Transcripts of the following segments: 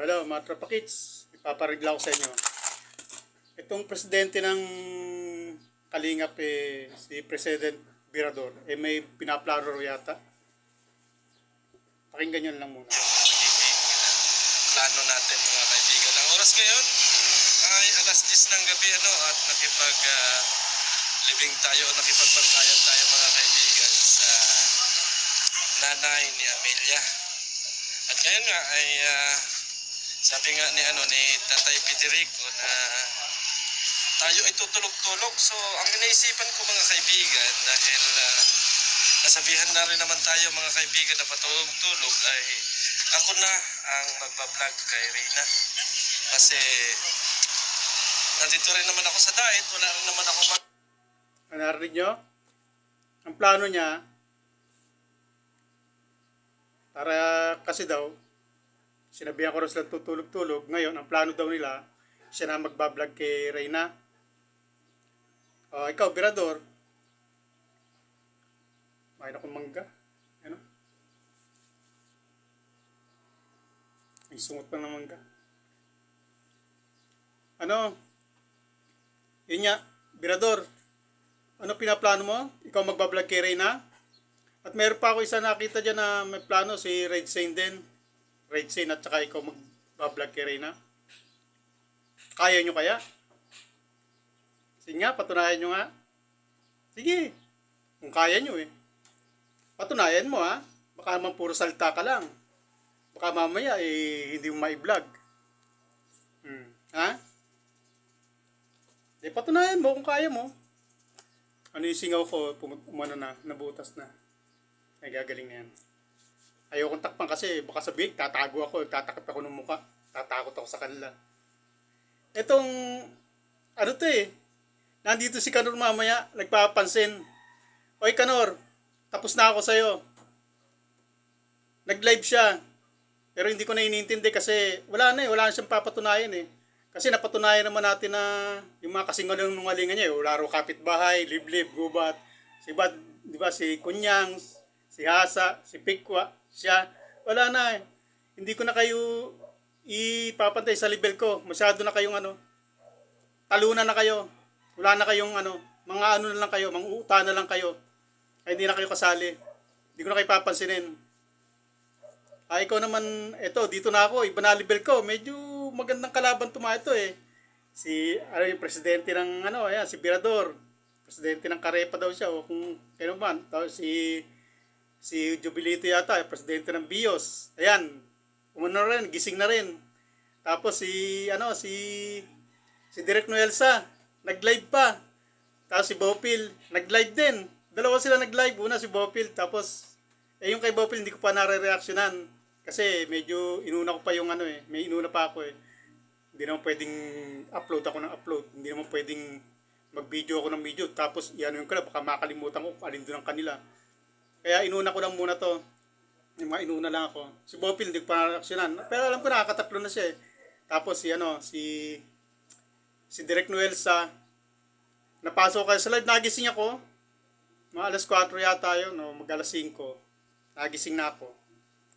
Hello mga Tropa Kids, ipaparigla ko sa inyo. Itong presidente ng Kalingap si President Virador, may pinaplano yata. Pakinggan nyo lang muna. Plano natin mga kaibigan. Ang oras ngayon ay alas 10 ng gabi at libing tayo, nakipagbantayan tayo mga kaibigan sa nanay ni Amelia. At ngayon nga ay sabi nga ni Tatay Federico na tayo ay tutulog-tulog. So ang iniisipan ko mga kaibigan, dahil nasabihan na rin naman tayo mga kaibigan na patulog-tulog, ay ako na ang magbablog kay Reyna. Kasi nandito rin naman ako sa diet, wala rin naman ako Narinig nyo? Ang plano niya, para kasi daw, sinabihan ko rin sila tutulog-tulog. Ngayon, ang plano daw nila, siya na magbablog kay Reyna. Ikaw, Virador, makin akong mangga. Ano? May sungot pa ng mangga. Ano? Yun nga, Virador, ano pinaplano mo? Ikaw magbablog kay Reyna? At meron pa ako isa nakita dyan na may plano, si Red Saint din. Red Saint at saka ikaw magbablog kay Reyna. Kaya nyo kaya? Sige nga, patunayan nyo nga. Sige, kung kaya nyo patunayan mo Baka naman puro salta ka lang. Baka mamaya hindi mo ma-vlog. Ha? Patunayan mo kung kaya mo. Ano yung singaw ko, nabutas na. Ay, gagaling na yan. Ayokong takpan kasi baka sabihin, tatago ako, tatakot ako ng muka. Tatakot ako sa kanila. Etong, nandito si Kanor mamaya, nagpapansin. Oy Kanor, tapos na ako sa'yo. Nag-live siya. Pero hindi ko na iniintindi kasi wala na siyang papatunayan Kasi napatunayan naman natin na yung mga kasinungalingan niya, wala raw kapitbahay, liblib, gubat, si Bad, di ba, si Kunyang, si Hasa, si Pikwa, siya, wala na Hindi ko na kayo ipapantay sa level ko. Masyado na kayong talunan na kayo. Wala na kayong mga na lang kayo, mga uta na lang kayo. Ay hindi na kayo kasali. Hindi ko na kayo papansinin. Ikaw naman, dito na ako, iba na level ko. Medyo magandang kalaban ito yung presidente ng si Virador. Presidente ng Carepa daw siya o kung kano man. Tapos si Jubilito yata, presidente ng BIOS. Ayan, umano rin, gising na rin. Tapos si Direk Noelsa, nag-live pa. Tapos si Bopil, nag-live din. Dalawa sila nag-live. Una si Bopil, tapos yung kay Bopil hindi ko pa nare-reactionan. Kasi medyo inuna ko pa yung may inuna pa ako Hindi naman pwedeng upload ako ng upload. Hindi naman pwedeng mag-video ako ng video. Tapos yung ko na, baka makalimutan ko kung alin doon ang kanila. Kaya inuna ko lang muna to. Yung mga inuna lang ako. Si Bopil hindi ko pa nare-reactionan. Pero alam ko nakakatatlo na siya Tapos si Direk Noelsa, napasok kayo sa live, nagising ako. Mga alas 4 yata yun, mag-alas 5. Nagising na ako.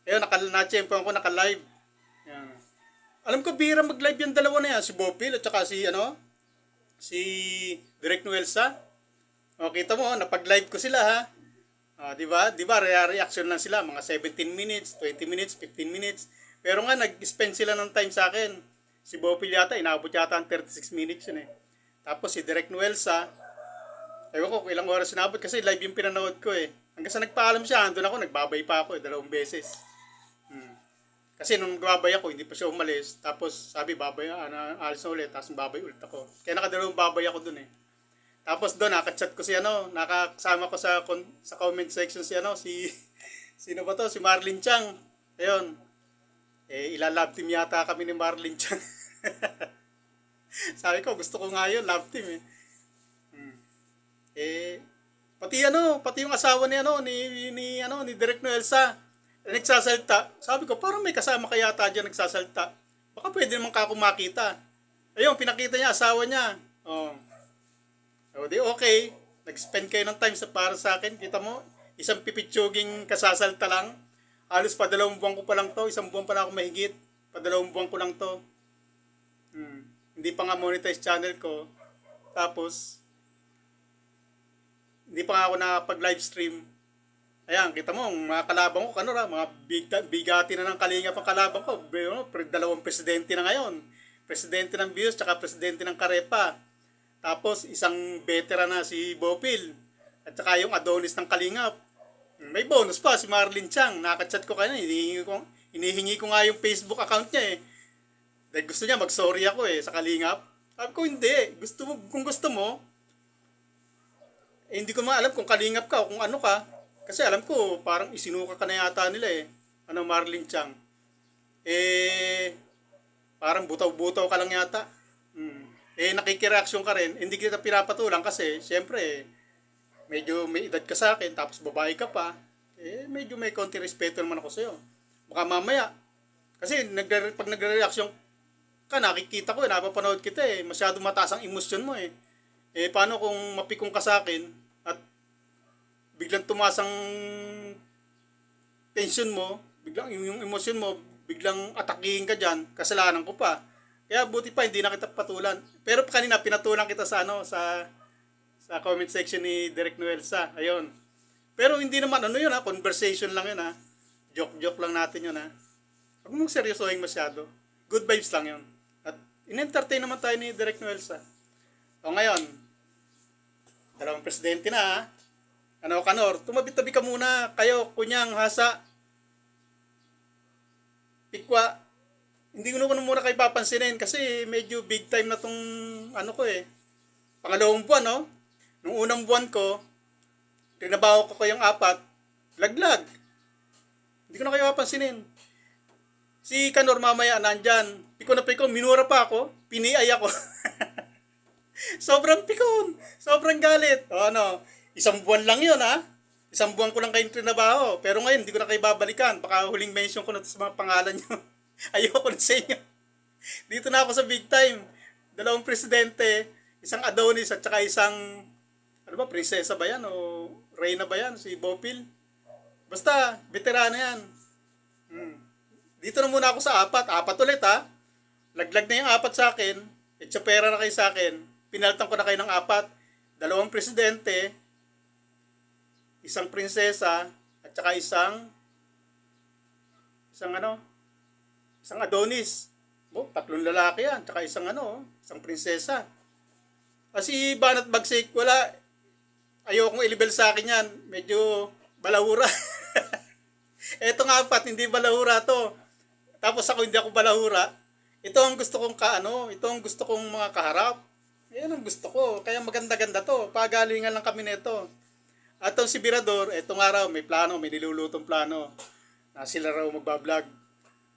Ayun, na-champion ko, naka-live. Yan. Alam ko, bira mag-live yung dalawa na yan. Si Bopil at saka si Direk Noelsa. Kita mo, napag-live ko sila di ba? Reaction lang sila, mga 17 minutes, 20 minutes, 15 minutes. Pero nga, nag-spend sila ng time sa akin. Si Bopil yata, inabot yata ang 36 minutes yun Tapos si Direk Noelsa, ewan ko kung ilang oras sinabot kasi live yung pinanood ko Hanggang sa nagpaalam siya, andun ako, nagbabay pa ako 2 beses. Kasi nung nagbabay ako, hindi pa siya umalis. Tapos sabi, babay, alis na ulit, tapos babay ulit ako. Kaya nakadalawang babay ako dun Tapos doon, nakachat ko nakasama ko sa comment section sino ba to? Si Marlin Chang. Ayun. Ila-love team yata kami ni Marlin Chang. Sabi ko, gusto ko nga yun, love team Pati yung asawa ni Direk Noelsa, nagsasalta. Sabi ko, parang may kasama kaya dyan nagsasalta. Baka pwede naman kako makita. Ayun, pinakita niya, asawa niya. Di okay. Nag-spend kayo ng time para sa akin. Kita mo, isang pipitsuging kasasalta lang. Halos pa 2 buwan ko pa lang to. 1 buwan pa lang ako mahigit. Padalawang buwan ko lang to. Hindi pa nga monetize channel ko. Tapos, hindi pa nga ako nakapag-live stream. Ayan, kita mo, mga kalabang ko, mga bigati na ng Kalingap ang kalabang ko. Dalawang presidente na ngayon. Presidente ng Bios, tsaka presidente ng Karepa. Tapos, isang veteran na si Bopil. At tsaka yung Adonis ng Kalingap. May bonus pa, si Marlene Chang. Nakachat ko kanina, hinihingi ko nga yung Facebook account niya eh. Dahil gusto niya, mag-sorry ako sa Kalingap. Sabi ko, hindi. Kung gusto mo, hindi ko alam kung Kalingap ka o kung ano ka. Kasi alam ko, parang isinuka ka na yata nila Marlene Chang. Parang butaw-butaw ka lang yata. Nakikireaksyon ka rin. Hindi kita pinapatulang kasi, syempre, medyo may edad ka sa akin, tapos babae ka pa. Medyo may konti respeto naman ako sa'yo. Baka mamaya. Kasi pag nagre-reaksyon ka, nakikita ko napapanood kita masyado mataas ang emosyon mo paano kung mapikong ka sa akin at biglang tumaas ang tension mo, biglang yung emosyon mo, biglang atakihin ka dyan, kasalanan ko pa. Kaya buti pa hindi na kita patulan. Pero kanina pinatulan kita sa comment section ni Direk Noelsa. Ayun. Pero hindi naman yun conversation lang yun Joke-joke lang natin yun Huwag mong seryosohin masyado. Good vibes lang yun. At in-entertain naman tayo ni Direk Noelsa. O ngayon, dalawang presidente na Kanor, tumabi-tabi ka muna. Kayo, kunyang, hasa, pikwa. Hindi ko naman muna kayo papansinin kasi medyo big time na tong pangalawang buwan, Nung unang buwan ko, trinabaho ko kayong 4, laglag. Hindi ko na kayo papansinin. Si Kanor mamaya nandyan. Piko na piko, minura pa ako. Piniay ako. Sobrang pikon. Sobrang galit. Isang buwan lang yun Isang buwan ko lang kayong trinabaho. Pero ngayon, hindi ko na kayo babalikan. Baka huling mention ko na sa mga pangalan nyo. Ayoko na sa inyo. Dito na ako sa big time. Dalawang presidente. Isang Adonis at saka isang prinsesa ba yan? O reyna ba yan? Si Bopil? Basta, veterano yan. Dito na muna ako sa 4 ulit Laglag na yung 4 sa akin. Etsapera na kayo sa akin. Pinaltan ko na kayo ng 4. Dalawang presidente. Isang prinsesa. At saka isang Adonis. 3 lalaki yan. Tsaka isang prinsesa. Kasi Banat Bagsik, wala. Ayokong ilibel sa akin yan. Medyo balahura. Eto nga 4, hindi balahura to. Tapos hindi ako balahura. Ito ang gusto kong ito ang gusto kong mga kaharap. Yan ang gusto ko. Kaya maganda-ganda to. Pagalingan lang kami nito. At itong si Birador, eto nga raw, may nilulutong plano. Na sila raw magbablog.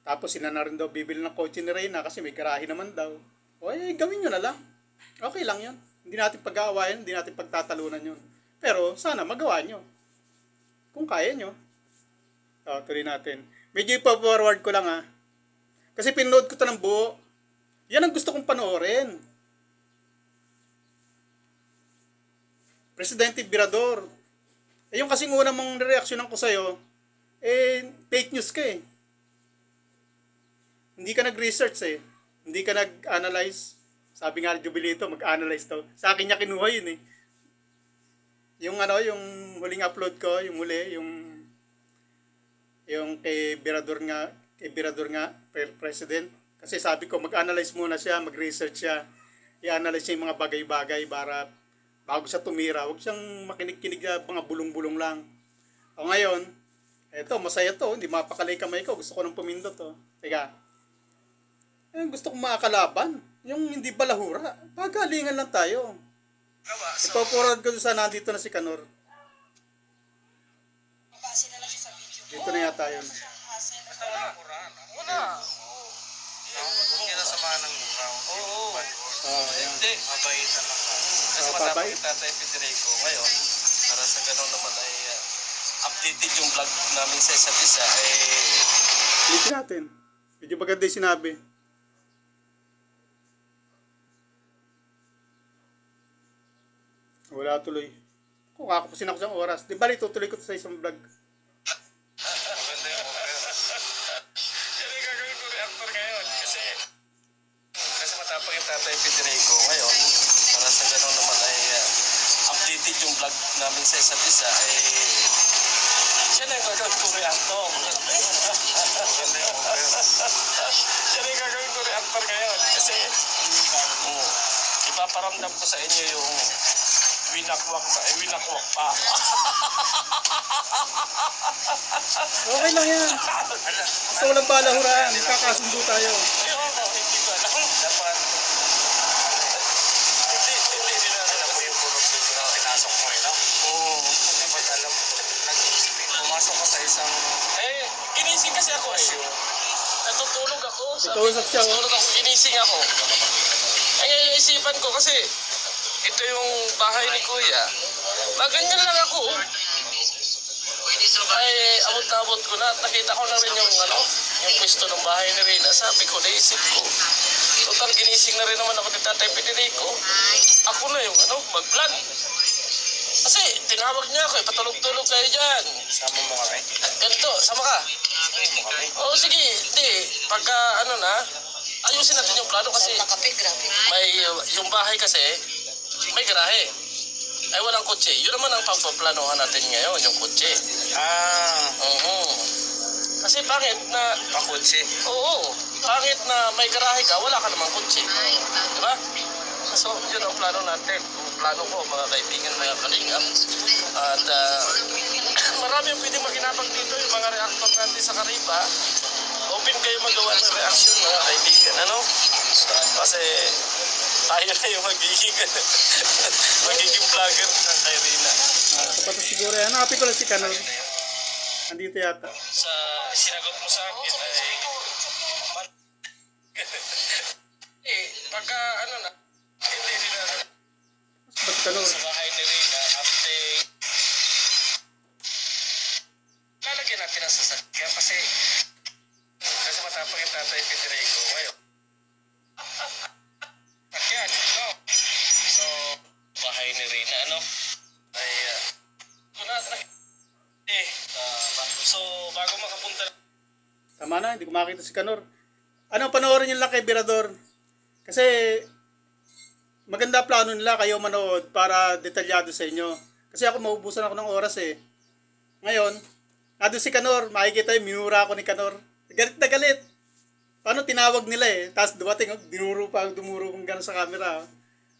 Tapos sila na rin daw bibili ng kotse ni Reyna kasi may garahe naman daw. Gawin nyo na lang. Okay lang yun. Hindi natin pag-aawayan, hindi natin pagtatalunan yun. Pero sana magawa nyo. Kung kaya nyo. Tuloy natin. Medyo ipa-forward ko lang Kasi pinanood ko ito ng buo. Yan ang gusto kong panoorin. Presidente Birador. Yung kasing unang mong reaksyonan ko sa'yo, fake news ka Hindi ka nag-research Hindi ka nag-analyze. Sabi nga ni Jubilito, mag-analyze daw. Sa akin niya kinuha yun Yung yung huling upload ko, yung kay Birador nga, president. Kasi sabi ko, mag-analyze muna siya, mag-research siya. I-analyze niya yung mga bagay-bagay para bago siya tumira. Huwag siyang makinig-kinig na mga bulong-bulong lang. Ngayon, masaya to. Hindi mapakalay kamay ko. Gusto ko nang pumindot Teka. Gusto kong makakalaban. Yung hindi balahura. Pagalingan lang tayo. Ipapurad ko sa nandito na si Kanor. Dito na yata yun. Basta walang murahan. Hindi na samahan ng murahan. Hindi, mabaitan lang ka. Kasi matapos yung Tatay Federico ngayon, para sa ganun naman ay updated yung vlog namin sa isa't isa. Ulitin natin. Medyo maganda yung sinabi. Wala tuloy. Kung kakapusin ako sa oras. Di bali, tutuloy ko sa isang vlog. Maganda yung opera. Yan yung gagawin ko reactor ngayon. pagmamahal namin sa isa't isa ay siya na yung gagawin ko reactor. Siya na yung gagawin ko reactor ngayon. Kasi ipaparamdam ko sa inyo yung winakwak pa. Okay lang yan. Basta walang balahuraan. Kakasundo tayo. Ayun, hindi ko alam. Dapat hindi din natin alam mo yung pulot dito na pinasok mo eh, no? Oo. Dapat alam mo. Pumasok ka sa isang... ginising kasi ako eh. Natutulog ako. Ituusap siya, oh. Natutulog ako, ginising ako. Ngayon isipan ko kasi ito yung bahay ni Kuya. Ganyan lang ako. Ay, abot-abot ko na. Nakita ko na rin yung yung pwesto ng bahay ni Rina. Sabi ko, naisip ko. Total, ginising na rin naman ako ni Tatay Federico. Ako na yung mag-vlog. Kasi tinawag niya ako, patulog-tulog kayo dyan. Sama mo kami. Ganito, sama ka. Sama mo kami. Oo, sige. Hindi. Pagka ayusin natin yung plano kasi may yung bahay kasi may garahe. Ay walang kotse. Yun naman ang pagpaplanohan natin ngayon, yung kotse. Oo. Kasi pangit na... Pakutsi. Oo. Pangit na may garahe ka, wala ka namang kotse. Di ba? So, yun ang plano natin. Yung plano ko, mga kaibigan, mga kalingap. At marami ang pwede maginapang dito, yung mga reactor natin sa Kariba. Open kayo magawa ng reaction, mga kaibigan. Kasi tayo na yung magiging vlogger ng kay Rina. Sapat na siguro yan. Hanapin ko lang si Kanor. Andito yata. Sa sinagot mo sa akin ay pagka hindi na Sapat si Kanor. sa bahay ni Rina after lalagyan natin ang sasakyan kasi matapang yung Tatay Federico ngayon. Sakyan, no? So, bahay ni Rina, ay so, bago makapunta Tama na, hindi ko makita si Kanor. Panoorin nyo lang kay Birador. Kasi, maganda plano nila kayo manood para detalyado sa inyo. Kasi ako maubusan ako ng oras eh. Ngayon, nandun si Kanor, makikita yung minura ako ni Kanor. Galit na galit. Paano tinawag nila eh. Tapos dumating, dumuro kong gano'n sa camera.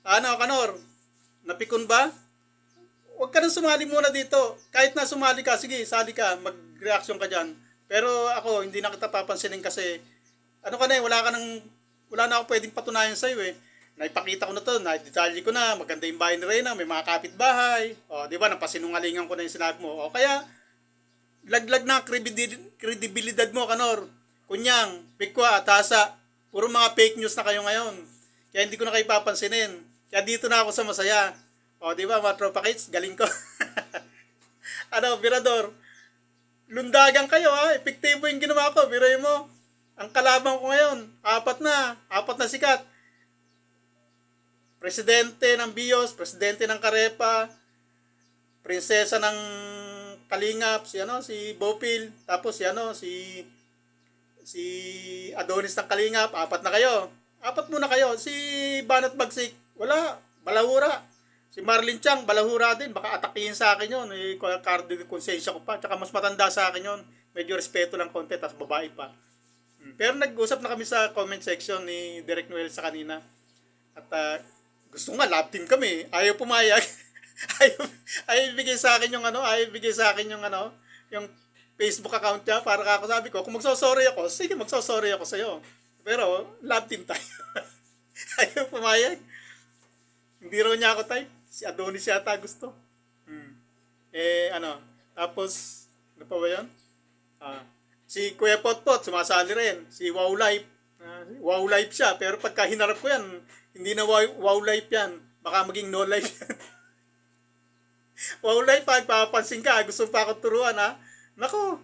Kanor, napikon ba? Huwag ka nang sumali muna dito. Kahit na sumali ka, sige, sali ka, mag-reaction ka dyan. Pero ako, hindi na kita papansinin kasi, wala na ako pwedeng patunayan sa'yo eh. Naipakita ko na to, na-detalye ko na, maganda yung bahay ni Reyna, may mga kapitbahay. O, di ba, napasinungalingan ko na yung sinabi mo. O, kaya, laglag na kredibilidad mo, Kanor. Kunyang, pikwa, atasa. Puro mga fake news na kayo ngayon. Kaya hindi ko na kayo papansinin. Kaya dito na ako sa masaya. O, di ba, mga tropa kids, galing ko. Birador, lundagan kayo ha. Epektibo yung ginawa ko. Biroy mo. Ang kalaban ko ngayon, apat na sikat. Presidente ng BIOS, presidente ng Karepa, prinsesa ng Kalingap, si Bopil, tapos si Adonis ng Kalingap, apat na kayo. Apat muna kayo. Si Banat Bagsik, wala, balahura. Si Marlin Chang, balahura din. Baka atakihin sa akin yun. Kardo de konsensya ko pa. Tsaka mas matanda sa akin yun. Medyo respeto lang konti, tapos babae pa. Pero nag-usap na kami sa comment section ni Derek Noel sa kanina. At gusto nga, love team kami. Ayaw pumayag. ayaw bigay sa akin yung yung Facebook account niya para ako sabi ko, kung magsosorry ako, sige magsosorry ako sa'yo. Pero, love team tayo. Ayaw pumayag. Hindi raw niya ako type. Si Adonis yata gusto. Tapos, ano pa ba yun? Si Kuya Potpot, sumasali rin. Si Wow Life. Wow Life siya. Pero pagka hinarap ko yan, hindi na wow Life yan. Baka maging no life yan. Wow Life, papapansin ka. Gusto pa akong turuan, ha? Nako.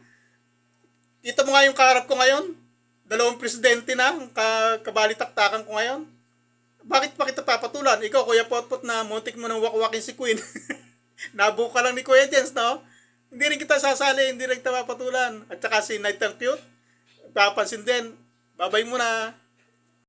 Kita mo nga yung kaharap ko ngayon. 2 presidente na. Kabalitaktakan ko ngayon. Bakit pa kita papatulan? Ikaw, Kuya Potpot, na muntik mo nang wakwakin si Queen. Nabuka lang ni Kuya Jens, no? Hindi rin kita sasali, hindi rin kita papatulan. At saka si Night and Cute, papansin din. Babay mo na.